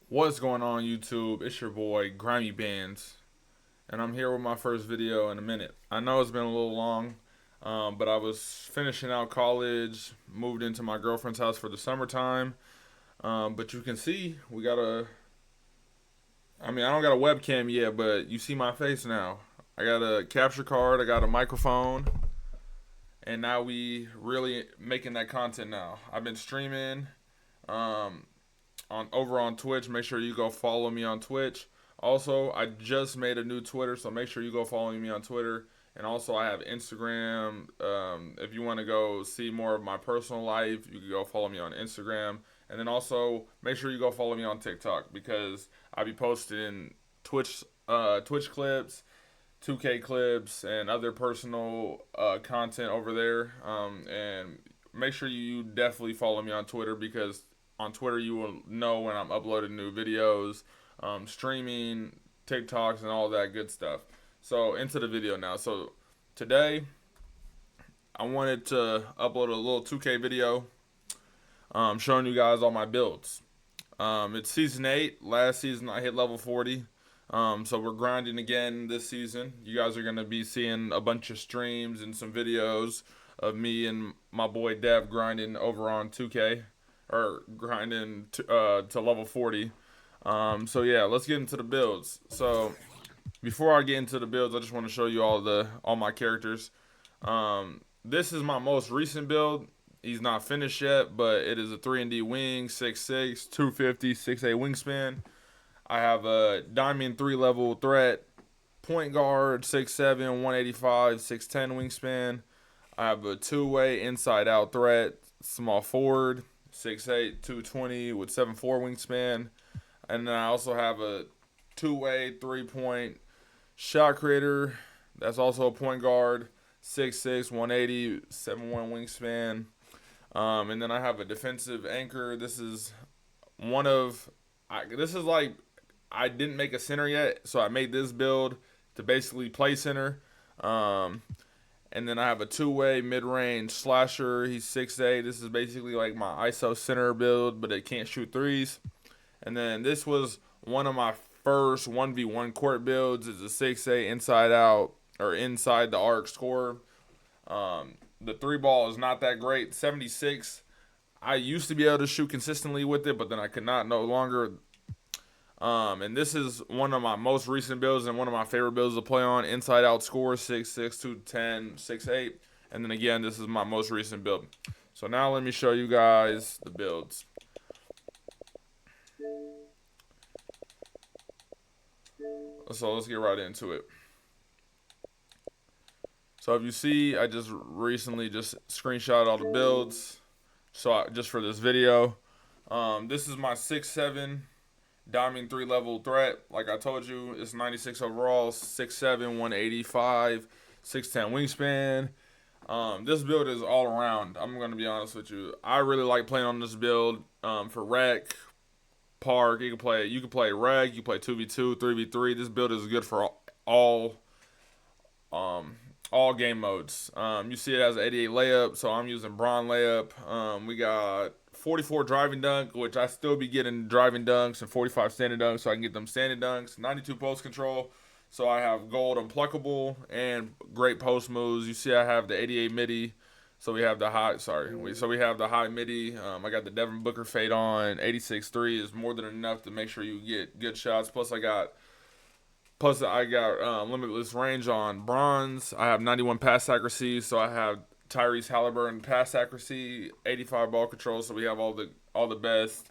What's going on YouTube? It's your boy Grimy Bands, and I'm here with my first video in a minute. I know it's been a little long, but I was finishing out college, moved into my girlfriend's house for the summertime. But you can see we got I don't got a webcam yet, but you see my face now. I got a capture card, I got a microphone, and now we really making that content now. I've been streaming. Um, on over on Twitch. Make sure you go follow me on Twitch. Also, I just made a new Twitter, so make sure you go follow me on Twitter. And also, I have Instagram. If you want to go see more of my personal life, you can go follow me on Instagram. And then also, make sure you go follow me on TikTok because I be posting Twitch clips, 2K clips, and other personal content over there. And make sure you definitely follow me on Twitter because on Twitter you will know when I'm uploading new videos, streaming, TikToks, and all that good stuff. So into the video now. So today I wanted to upload a little 2K video, showing you guys all my builds. It's season 8. Last season I hit level 40. So we're grinding again this season. You guys are gonna be seeing a bunch of streams and some videos of me and my boy Dev grinding over on 2K or grinding to level 40. So yeah, let's get into the builds. So before I get into the builds, I just want to show you all my characters. This is my most recent build. He's not finished yet, but it is a 3 and D wing, 6'6", 250, 6'8 wingspan. I have a diamond 3 level threat, point guard, 6'7", 185, 6'10 wingspan. I have a two-way inside out threat, small forward, 6'8", 220 with 7'4 wingspan. And then I also have a two-way 3-point shot creator. That's also a point guard, 6'6", 180, 7'1 wingspan. And then I have a defensive anchor. This is one of, this is like, I didn't make a center yet, so I made this build to basically play center. And then I have a two-way mid-range slasher. He's 6'8". This is basically like my ISO center build, but it can't shoot threes. And then this was one of my first 1v1 court builds. It's a 6'8" inside out or inside the arc score. The three ball is not that great. 76. I used to be able to shoot consistently with it, but then I could not no longer. And this is one of my most recent builds and one of my favorite builds to play on. Inside out score 6'6", 210, 6'8". And then again, this is my most recent build. So now let me show you guys the builds. So let's get right into it. So if you see, I just recently just screenshot all the builds. Just for this video. This is my 6'7" diamond 3 level threat. Like I told you, it's 96 overall, 6'7", 185, 6'10 wingspan. This build is all around. I'm gonna be honest with you. I really like playing on this build. For rec, park, you can play rec, you can play 2v2, 3v3. This build is good for um all game modes. You see it has an 88 layup, so I'm using Braun layup. We got 44 driving dunk, which I still be getting driving dunks, and 45 standing dunks, so I can get them standing dunks. 92 post control, so I have gold unpluckable and great post moves. You see I have the 88 midi, so we have the high. So we have the high midi. I got the Devin Booker fade on. 86 3 is more than enough to make sure you get good shots. Plus, I got limitless range on bronze. I have 91 pass accuracy, so I have Tyrese Halliburton pass accuracy, 85 ball control. So we have all the best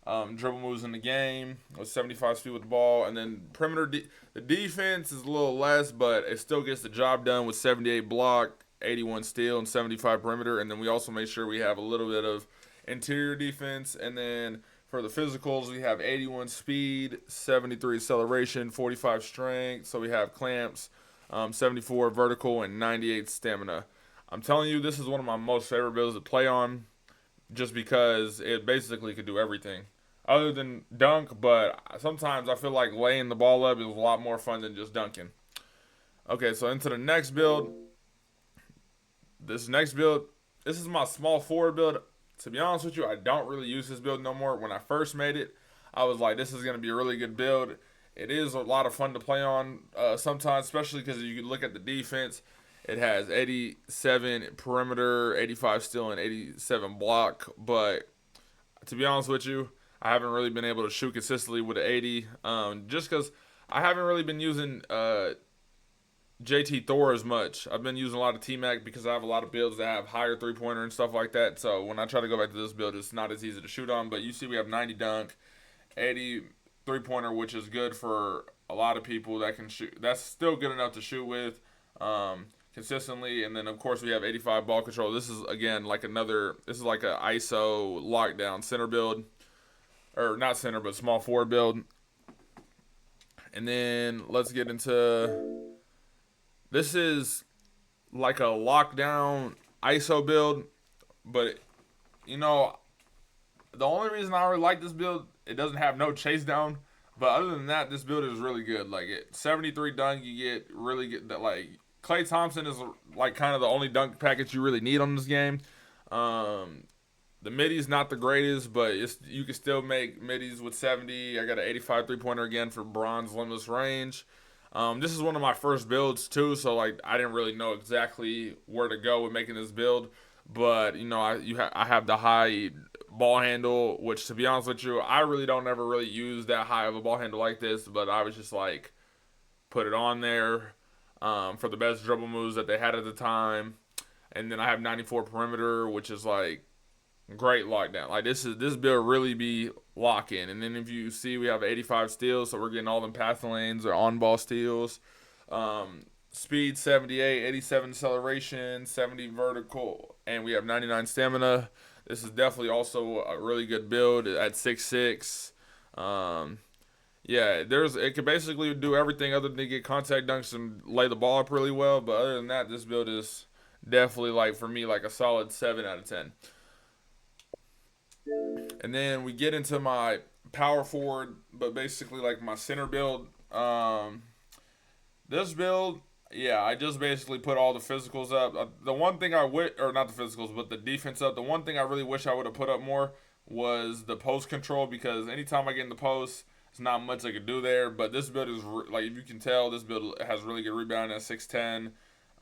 dribble moves in the game with 75 speed with the ball, and then the defense is a little less, but it still gets the job done with 78 block, 81 steal, and 75 perimeter. And then we also make sure we have a little bit of interior defense, and then for the physicals, we have 81 speed, 73 acceleration, 45 strength. So we have clamps, 74 vertical, and 98 stamina. I'm telling you, this is one of my most favorite builds to play on just because it basically could do everything other than dunk. But sometimes I feel like laying the ball up is a lot more fun than just dunking. Okay, so into the next build. This is my small forward build. To be honest with you, I don't really use this build no more. When I first made it, I was like, this is going to be a really good build. It is a lot of fun to play on sometimes, especially because you look at the defense. It has 87 perimeter, 85 steal, and 87 block. But to be honest with you, I haven't really been able to shoot consistently with an 80, just because I haven't really been using JT Thor as much. I've been using a lot of T Mac because I have a lot of builds that have higher 3-pointer and stuff like that. So when I try to go back to this build, it's not as easy to shoot on. But you see, we have 90 dunk, 80 3-pointer, which is good for a lot of people that can shoot. That's still good enough to shoot with consistently. And then of course we have 85 ball control. This is again like another. This is like a ISO lockdown center build, or not center, but small forward build. And then let's get into. This is like a lockdown ISO build, but you know, the only reason I really like this build, it doesn't have no chase down. But other than that, this build is really good. Like 73 dunk, you get really good. That like Klay Thompson is like kind of the only dunk package you really need on this game. The middies not the greatest, but you can still make middies with 70. I got an 85 3-pointer again for bronze limitless range. This is one of my first builds too, so like I didn't really know exactly where to go with making this build, but you know I have the high ball handle, which to be honest with you, I really don't ever really use that high of a ball handle like this, but I was just like put it on there for the best dribble moves that they had at the time, and then I have 94 perimeter, which is like great lockdown. Like this build really be lock in. And then if you see, we have 85 steals, so we're getting all them path lanes or on ball steals. Speed 78, 87 acceleration, 70 vertical, and we have 99 stamina. This is definitely also a really good build at 6'6". Yeah, it can basically do everything other than get contact dunks and lay the ball up really well. But other than that, this build is definitely like for me like a solid 7 out of 10. And then we get into my power forward, but basically like my center build. This build, yeah, I just basically put all the physicals up. The one thing or not the physicals, but the defense up. The one thing I really wish I would have put up more was the post control, because anytime I get in the post, it's not much I could do there. But this build is like, if you can tell, this build has really good rebound at 6'10",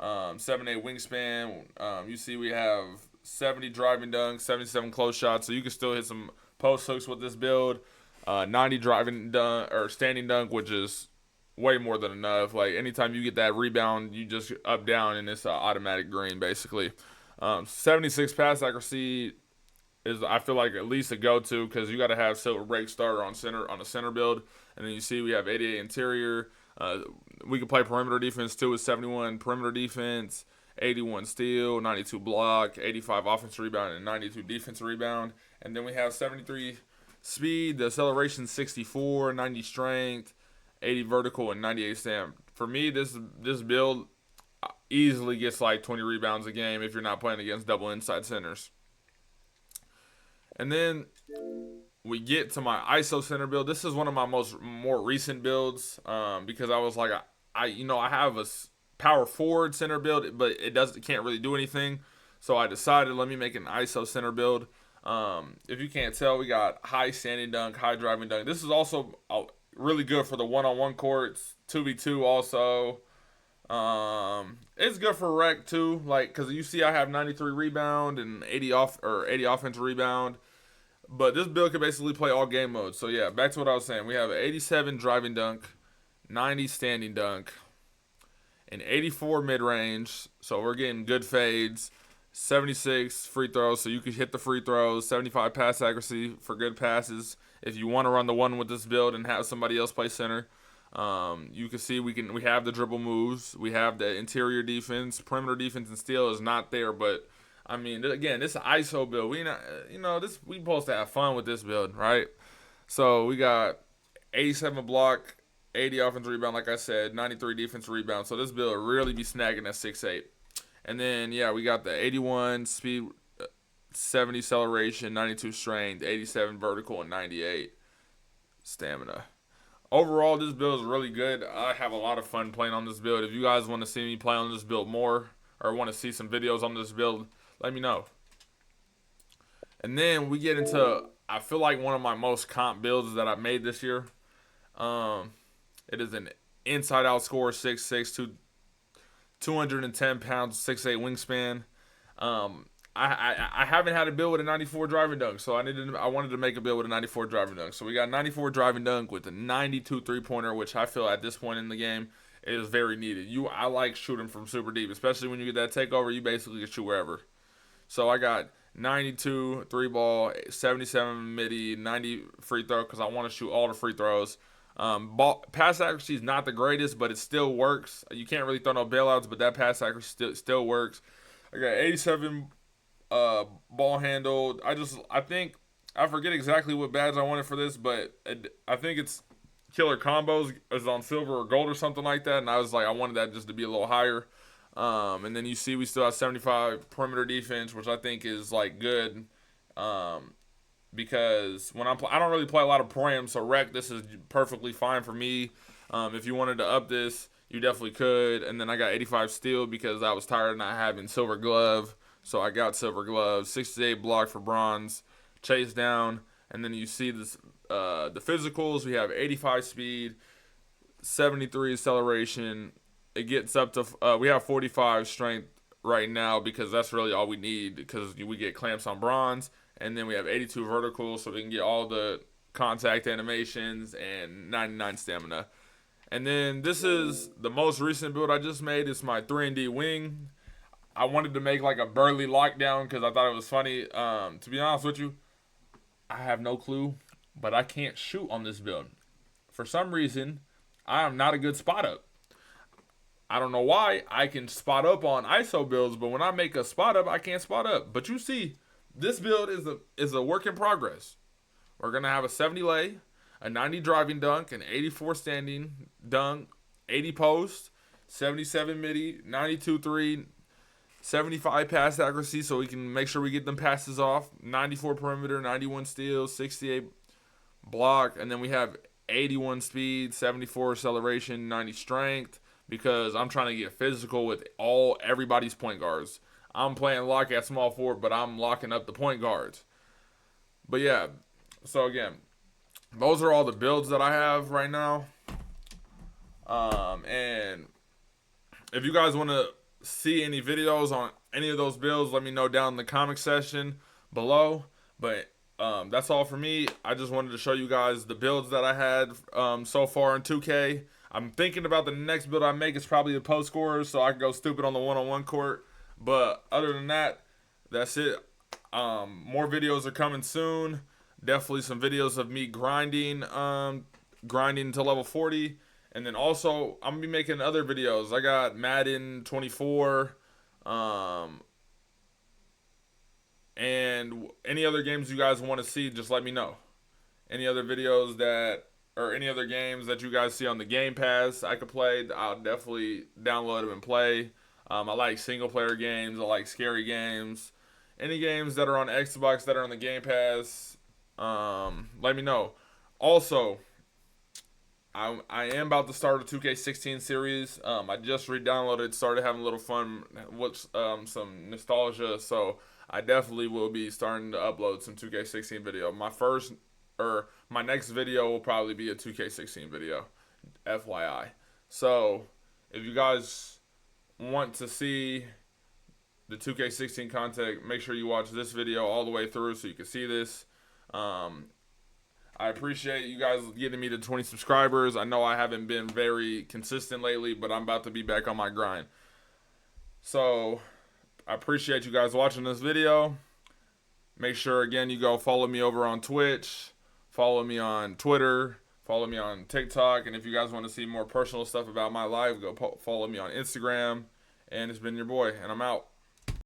7'8" wingspan. You see, we have 70 driving dunks, 77 close shots, so you can still hit some post hooks with this build. 90 driving dunk or standing dunk, which is way more than enough. Like anytime you get that rebound, you just up down and it's an automatic green basically. 76 pass accuracy is, I feel like, at least a go-to, because you got to have silver break starter on a center build. And then you see we have 88 interior. We can play perimeter defense too with 71 perimeter defense, 81 steal, 92 block, 85 offensive rebound, and 92 defensive rebound. And then we have 73 speed, the acceleration 64, 90 strength, 80 vertical, and 98 stamp. For me, this build easily gets like 20 rebounds a game if you're not playing against double inside centers. And then we get to my ISO center build. This is one of my more recent builds, because I was like, I have a power forward center build, but it can't really do anything. So I decided, let me make an ISO center build. If you can't tell, we got high standing dunk, high driving dunk. This is also really good for the one-on-one courts, 2v2 also. It's good for rec too, like, because you see I have 93 rebound and 80 offensive rebound. But this build can basically play all game modes. So yeah, back to what I was saying. We have an 87 driving dunk, 90 standing dunk, an 84 mid-range. So we're getting good fades. 76 free throws, so you can hit the free throws. 75 pass accuracy for good passes. If you want to run the one with this build and have somebody else play center, you can see we have the dribble moves. We have the interior defense, perimeter defense, and steal is not there, but I mean, again, this is an ISO build. We supposed to have fun with this build, right? So we got 87 block, 80 offensive rebound, like I said, 93 defensive rebound. So this build will really be snagging at 6'8". And then, yeah, we got the 81 speed, 70 acceleration, 92 strength, 87 vertical, and 98 stamina. Overall, this build is really good. I have a lot of fun playing on this build. If you guys want to see me play on this build more, or want to see some videos on this build, let me know. And then we get into I feel like one of my most comp builds that I've made this year. Um, it is an inside out score, 6'6", 210 pounds, 6'8" wingspan. Um, I haven't had a build with a 94 driving dunk, so I wanted to make a build with a 94 driving dunk. So we got 94 driving dunk with a 92 3-pointer, which I feel at this point in the game is very needed. I like shooting from super deep, especially when you get that takeover. You basically can shoot wherever. So I got 92 three ball, 77 midi, 90 free throw because I want to shoot all the free throws. Pass accuracy is not the greatest, but it still works. You can't really throw no bailouts, but that pass accuracy still works. I got 87 ball handled. I think I forget exactly what badge I wanted for this, but I think it's killer combos is on silver or gold or something like that, and I was like I wanted that just to be a little higher. And then you see we still have 75 perimeter defense, which I think is like good. Because when I don't really play a lot of Pram, so rec, this is perfectly fine for me. If you wanted to up this, you definitely could. And then I got 85 steel because I was tired of not having silver glove, so I got silver glove. 68 block for bronze, chase down, and then you see this the physicals. We have 85 speed, 73 acceleration. It gets up to we have 45 strength right now because that's really all we need because we get clamps on bronze, and then we have 82 vertical so we can get all the contact animations and 99 stamina. And then this is the most recent build I just made. It's my 3&D wing. I wanted to make like a Burley lockdown because I thought it was funny. To be honest with you, I have no clue, but I can't shoot on this build. For some reason, I am not a good spot up. I don't know why. I can spot up on ISO builds, but when I make a spot up, I can't spot up. But you see, this build is a work in progress. We're gonna have a 70 lay, a 90 driving dunk, an 84 standing dunk, 80 post, 77 midi, 92 3, 75 pass accuracy, so we can make sure we get them passes off. 94 perimeter, 91 steals, 68 block, and then we have 81 speed, 74 acceleration, 90 strength. Because I'm trying to get physical with everybody's point guards. I'm playing lock at small forward, but I'm locking up the point guards. But yeah, so again, those are all the builds that I have right now. And if you guys want to see any videos on any of those builds, let me know down in the comment section below. But that's all for me. I just wanted to show you guys the builds that I had so far in 2K. I'm thinking about the next build I make is probably the post scorers, so I can go stupid on the one-on-one court. But other than that, that's it. More videos are coming soon. Definitely some videos of me grinding to level 40. And then also, I'm going to be making other videos. I got Madden 24. And any other games you guys want to see, just let me know. Any other videos or any other games that you guys see on the Game Pass I could play, I'll definitely download them and play. I like single player games. I like scary games. Any games that are on Xbox that are on the Game Pass, let me know. Also, I am about to start a 2K16 series. I just re-downloaded, started having a little fun with some nostalgia, so I definitely will be starting to upload some 2K16 video. My next video will probably be a 2K16 video, FYI. So, if you guys want to see the 2K16 content, make sure you watch this video all the way through so you can see this. I appreciate you guys getting me to 20 subscribers. I know I haven't been very consistent lately, but I'm about to be back on my grind. So, I appreciate you guys watching this video. Make sure, again, you go follow me over on Twitch. Follow me on Twitter. Follow me on TikTok. And if you guys want to see more personal stuff about my life, go follow me on Instagram. And it's been your boy, and I'm out.